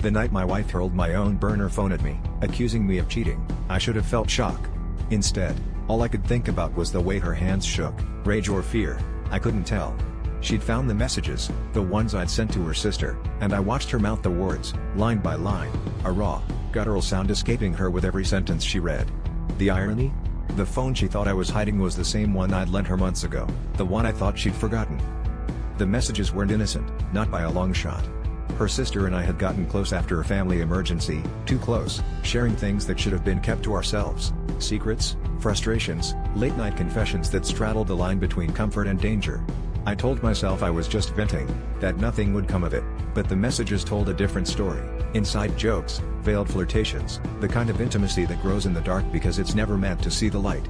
The night my wife hurled my own burner phone at me, accusing me of cheating, I should have felt shock. Instead, all I could think about was the way her hands shook, rage or fear, I couldn't tell. She'd found the messages, the ones I'd sent to her sister, and I watched her mouth the words, line by line, a raw, guttural sound escaping her with every sentence she read. The irony? The phone she thought I was hiding was the same one I'd lent her months ago, the one I thought she'd forgotten. The messages weren't innocent, not by a long shot. Her sister and I had gotten close after a family emergency, too close, sharing things that should have been kept to ourselves, secrets, frustrations, late-night confessions that straddled the line between comfort and danger. I told myself I was just venting, that nothing would come of it, but the messages told a different story, inside jokes, veiled flirtations, the kind of intimacy that grows in the dark because it's never meant to see the light.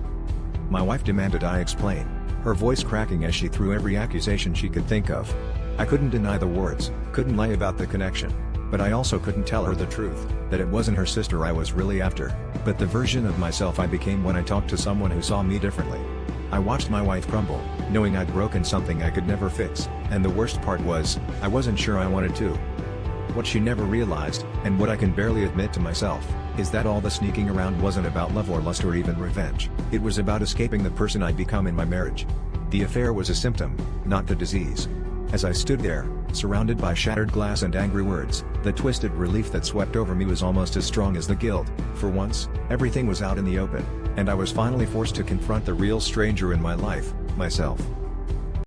My wife demanded I explain, her voice cracking as she threw every accusation she could think of. I couldn't deny the words, couldn't lie about the connection, but I also couldn't tell her the truth, that it wasn't her sister I was really after, but the version of myself I became when I talked to someone who saw me differently. I watched my wife crumble, knowing I'd broken something I could never fix, and the worst part was, I wasn't sure I wanted to. What she never realized, and what I can barely admit to myself, is that all the sneaking around wasn't about love or lust or even revenge, it was about escaping the person I'd become in my marriage. The affair was a symptom, not the disease. As I stood there, surrounded by shattered glass and angry words, the twisted relief that swept over me was almost as strong as the guilt. For once, everything was out in the open, and I was finally forced to confront the real stranger in my life, myself.